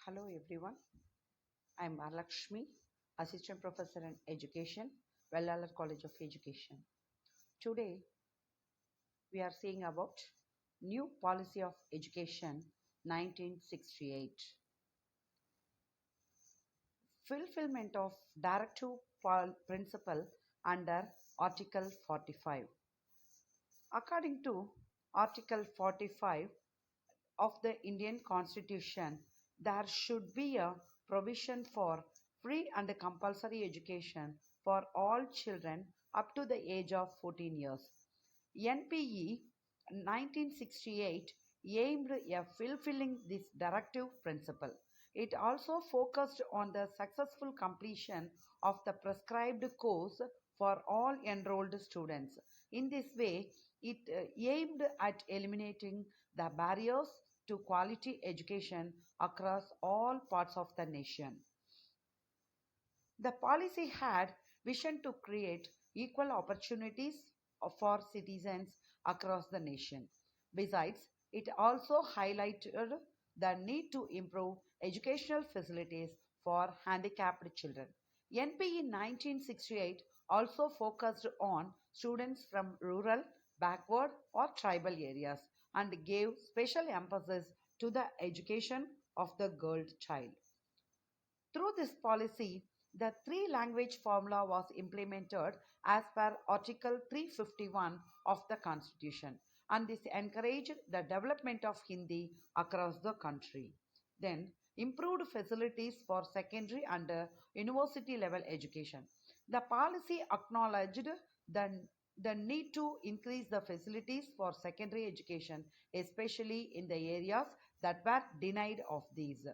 Hello everyone, I am Mahalakshmi, Assistant Professor in Education, Vellalar College of Education. Today we are seeing about New Policy of Education 1968. Fulfillment of Directive Principle under Article 45. According to Article 45 of the Indian Constitution, there should be a provision for free and compulsory education for all children up to the age of 14 years. NPE 1968 aimed at fulfilling this directive principle. It also focused on the successful completion of the prescribed course for all enrolled students. In this way, it aimed at eliminating the barriers to quality education across all parts of the nation. The policy had vision to create equal opportunities for citizens across the nation. Besides, it also highlighted the need to improve educational facilities for handicapped children. NPE 1968 also focused on students from rural, backward, or tribal areas and gave special emphasis to the education of the girl child. Through this policy, the three language formula was implemented as per Article 351 of the Constitution, and this encouraged the development of Hindi across the country. Then, improved facilities for secondary and university level education. The policy acknowledged the the need to increase the facilities for secondary education, especially in the areas that were denied of these.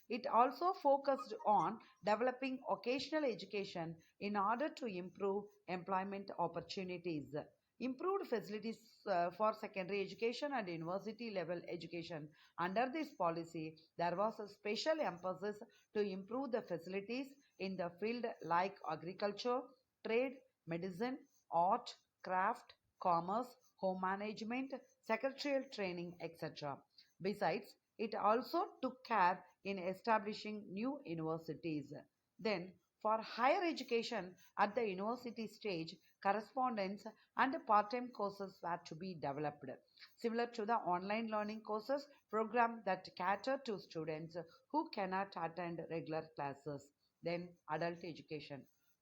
It also focused on developing occasional education in order to improve employment opportunities. Improved facilities for secondary education and university level education. Under this policy, there was a special emphasis to improve the facilities in the field like agriculture, trade, medicine, art, craft, commerce, home management, secretarial training, etc. Besides, it also took care in establishing new universities. Then, for higher education at the university stage, correspondence and part-time courses were to be developed, similar to the online learning courses program that cater to students who cannot attend regular classes. Then, adult education.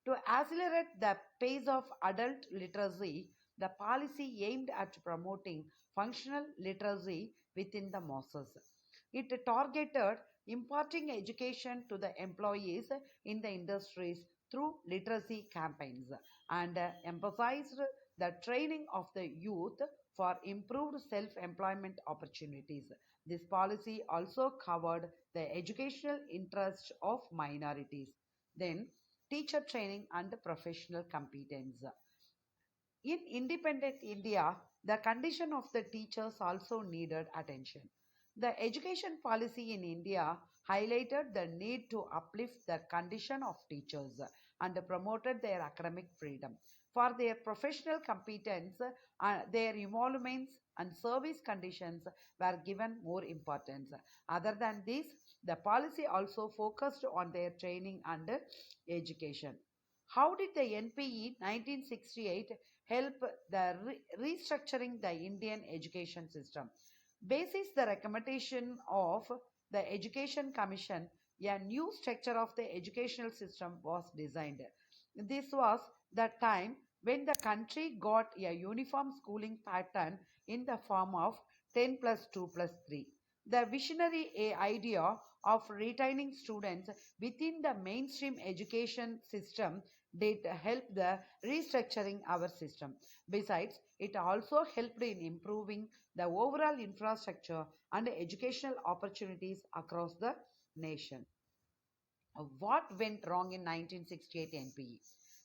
To accelerate the pace of adult literacy, the policy aimed at promoting functional literacy within the masses. It targeted imparting education to the employees in the industries through literacy campaigns and emphasized the training of the youth for improved self employment opportunities. This policy also covered the educational interests of minorities. Then, teacher training and professional competence. In independent India, the condition of the teachers also needed attention. The education policy in India highlighted the need to uplift the condition of teachers and promoted their academic freedom. For their professional competence, their emoluments and service conditions were given more importance. Other than this, the policy also focused on their training and education. How did the NPE 1968 help the restructuring the Indian education system? Basis the recommendation of the Education Commission, a new structure of the educational system was designed. This was the time when the country got a uniform schooling pattern in the form of 10 plus 2 plus 3. The visionary idea of retaining students within the mainstream education system did help the restructuring our system. Besides, it also helped in improving the overall infrastructure and educational opportunities across the nation. What went wrong in 1968 NPE?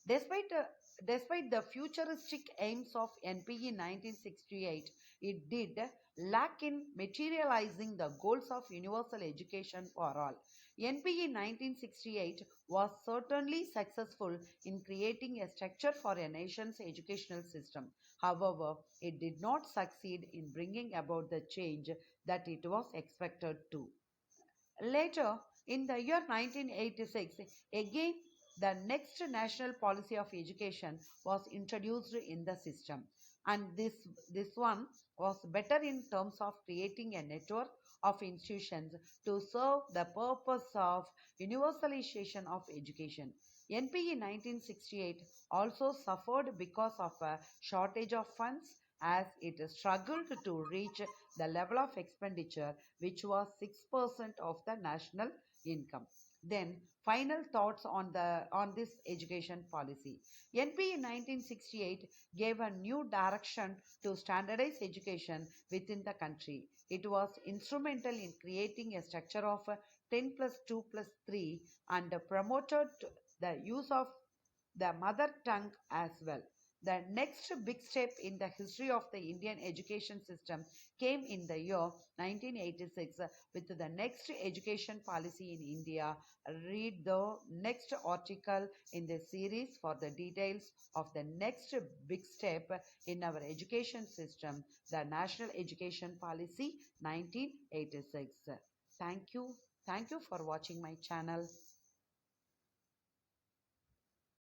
Despite, uh, Despite the futuristic aims of NPE 1968, it did lack in materializing the goals of universal education for all. NPE 1968 was certainly successful in creating a structure for a nation's educational system. However, it did not succeed in bringing about the change that it was expected to. Later, In the year 1986, again, the next national policy of education was introduced in the system. And this one was better in terms of creating a network of institutions to serve the purpose of universalization of education. NPE 1968 also suffered because of a shortage of funds as it struggled to reach the level of expenditure which was 6% of the national income. Then final thoughts on this education policy. NP 1968 gave a new direction to standardized education within the country. It was instrumental in creating a structure of 10 plus 2 plus 3 and promoted the use of the mother tongue as well. The next big step in the history of the Indian education system came in the year 1986 with the next education policy in India. Read the next article in the series for the details of the next big step in our education system, the National Education Policy 1986. Thank you. Thank you for watching my channel.